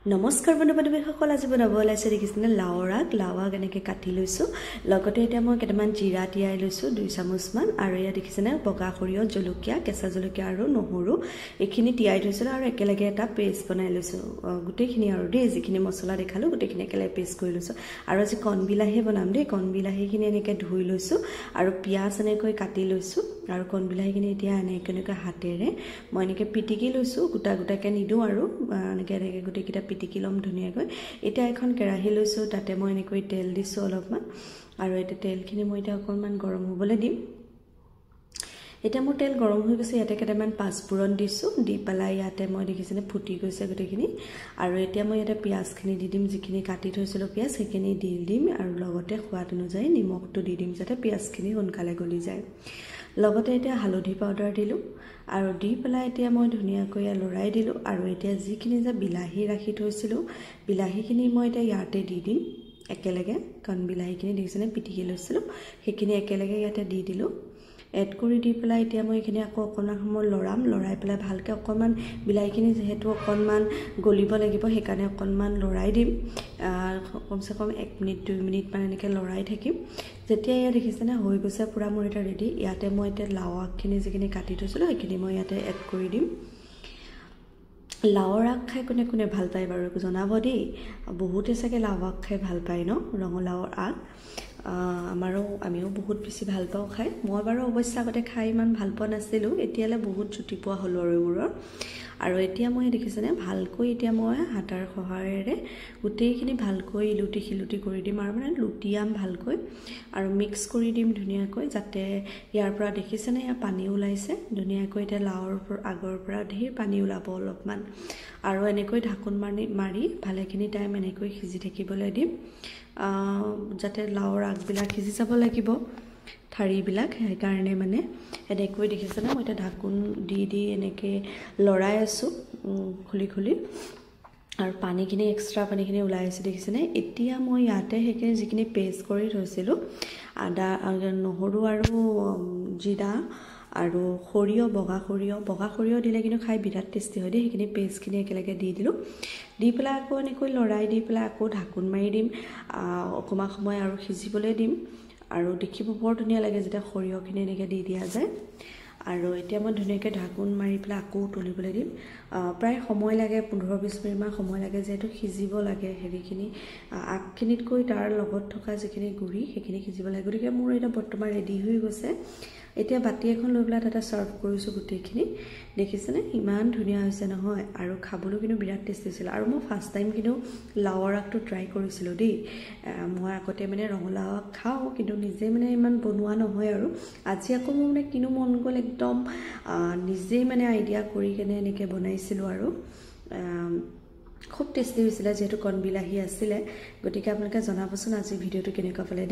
নমস্কাৰ বন্ধু-বান্ধৱীসকল, আজি বনাব ওলাইছে দেখিছেনে লাওৰাগ এনেকৈ কাটি লৈছোঁ। লগতে এতিয়া মই কেইটামান জিৰা তিয়াই লৈছোঁ 2 চামুচমান, আৰু এয়া দেখিছেনে বগা সৰিয়হ, জলকীয়া, কেঁচা জলকীয়া আৰু নহৰু এইখিনি তিয়াই থৈছিলোঁ আৰু একেলগে এটা পেষ্ট বনাই লৈছোঁ। গোটেইখিনি আৰু দেই যিখিনি মছলা দেখালোঁ গোটেইখিনি একেলগে পেষ্ট কৰি লৈছোঁ। আৰু আজি কণবিলাহী বনাম দেই। কণবিলাহীখিনি এনেকৈ ধুই লৈছোঁ আৰু পিঁয়াজ এনেকৈ কাটি লৈছোঁ। আৰু কণবিলাহীখিনি এতিয়া এনেকৈ হাতেৰে মই এনেকৈ পিটিকি লৈছোঁ, গোটা গোটাকৈ নিদিওঁ আৰু এনেকৈ গোটেইকেইটা পিটিকি ল'ম ধুনীয়াকৈ। এতিয়া এখন কেৰাহী লৈছোঁ, তাতে মই এনেকৈ তেল দিছোঁ অলপমান, আৰু এতিয়া তেলখিনি মই এতিয়া অকণমান গৰম হ'বলৈ দিম। এতিয়া মোৰ তেল গৰম হৈ গৈছে, ইয়াতে কেইটামান পাঁচফোৰণ দিছোঁ, দি পেলাই ইয়াতে মই দেখিছেনে ফুটি গৈছে গোটেইখিনি। আৰু এতিয়া মই ইয়াতে পিঁয়াজখিনি দি দিম, যিখিনি কাটি থৈছিলোঁ পিঁয়াজ সেইখিনি দি দিম, আৰু লগতে সোৱাদ অনুযায়ী নিমখটো দি দিম যাতে পিঁয়াজখিনি সোনকালে গলি যায়। লগতে এতিয়া হালধি পাউডাৰ দিলোঁ, আৰু দি পেলাই এতিয়া মই ধুনীয়াকৈ লৰাই দিলোঁ। আৰু এতিয়া যিখিনি যে বিলাহী ৰাখি থৈছিলোঁ বিলাহীখিনি মই এতিয়া ইয়াতে দি দিম একেলগে। কাৰণ বিলাহীখিনি দেখিছেনে পিটিকি লৈছিলোঁ, সেইখিনি একেলগে ইয়াতে দি দিলোঁ। এড কৰি দি পেলাই এতিয়া মই এইখিনি আকৌ অকণমান সময় লৰাই পেলাই ভালকৈ অকণমান বিলাহীখিনি যিহেতু অকণমান গলিব লাগিব সেইকাৰণে অকণমান লৰাই দিম। কমচে কম 1 মিনিট 2 মিনিটমান এনেকৈ লৰাই থাকিম। যেতিয়া ইয়াত দেখিছেনে হৈ গৈছে পূৰা মোৰ এটা ৰেডি। ইয়াতে মই এতিয়া লাও আগখিনি যিখিনি কাটি থৈছিলোঁ সেইখিনি মই ইয়াতে এড কৰি দিম। লাওৰ আগ খাই কোনে কোনে ভাল পায় বাৰু জনাব দেই। বহুতে চাগে লাও আগ খাই ভাল পায় ন, ৰঙালাওৰ আগ। আমিও বহুত বেছি ভাল পাওঁ খাই। মই বাৰু অৱশ্যে আগতে খাই ইমান ভাল পোৱা নাছিলোঁ, এতিয়ালৈ বহুত জুতি পোৱা হ'লোঁ আৰু এইবোৰৰ। আৰু এতিয়া মই দেখিছেনে ভালকৈ এতিয়া মই হাতাৰ সহায়েৰে গোটেইখিনি ভালকৈ ইলুটি শিলুটি কৰি দিম, আৰু মানে লুটিয়াম ভালকৈ আৰু মিক্স কৰি দিম ধুনীয়াকৈ, যাতে ইয়াৰ পৰা দেখিছেনে ইয়াৰ পানী ওলাইছে ধুনীয়াকৈ। এতিয়া লাওৰ আগৰ পৰা ধেৰ পানী ওলাব অলপমান, আৰু এনেকৈ ঢাকোন মাৰি ভালেখিনি টাইম এনেকৈ সিজি থাকিবলৈ দিম, যাতে লাওৰ আগবিলাক সিজি যাব লাগিব ঠাৰিবিলাক। সেইকাৰণে মানে এনেকৈ দেখিছেনে মই এতিয়া ঢাকোন দি এনেকৈ লৰাই আছোঁ খুলি, আৰু পানীখিনি এক্সট্ৰা পানীখিনি ওলাই আছে দেখিছেনে। এতিয়া মই ইয়াতে সেইখিনি যিখিনি পেষ্ট কৰি থৈছিলোঁ আদা, নহৰু আৰু জিৰা আৰু সৰিয়হ, বগা সৰিয়হ দিলে কিন্তু খাই বিৰাট টেষ্টি হয় দেই। সেইখিনি পেষ্টখিনি একেলগে দি দিলোঁ, দি পেলাই আকৌ এনেকৈ লৰাই দি পেলাই আকৌ ঢাকোন মাৰি দিম, অকণমান সময় আৰু সিজিবলৈ দিম। আৰু দেখিব বৰ ধুনীয়া লাগে যেতিয়া সৰিয়হখিনি এনেকৈ দি দিয়া যায়। আৰু এতিয়া মই ধুনীয়াকৈ ঢাকোন মাৰি পেলাই আকৌ তুলিবলৈ দিম। প্ৰায় সময় লাগে 15-20 মিনিটমান সময় লাগে, যিহেতু সিজিব লাগে হেৰিখিনি আগখিনিতকৈ তাৰ লগত থকা যিখিনি গুড়ি সেইখিনি সিজিব লাগে। গতিকে মোৰ এতিয়া বৰ্তমান ৰেডি হৈ গৈছে। এতিয়া বাতি এখন লৈ পেলাই তাতে ছাৰ্ভ কৰিছোঁ গোটেইখিনি। দেখিছেনে ইমান ধুনীয়া হৈছে নহয়, আৰু খাবলৈ কিন্তু বিৰাট টেষ্টি হৈছিল। আৰু মই ফাৰ্ষ্ট টাইম কিন্তু লাওৰ আগটো ট্ৰাই কৰিছিলোঁ দেই। মই আগতে মানে ৰঙালাও আগ খাওঁ, কিন্তু নিজে মানে ইমান বনোৱা নহয়। আৰু আজি আকৌ মোৰ মানে কিনো মন গ'ল, একদম নিজেই মানে আইডিয়া কৰি কেনে এনেকৈ বনাইছিলোঁ, আৰু খুব টেষ্টি হৈছিলে যিহেতু কণবিলাহী আছিলে। গতিকে আপোনালোকে জনাবচোন আজি ভিডিঅ'টো কেনেকুৱা পালে দেই।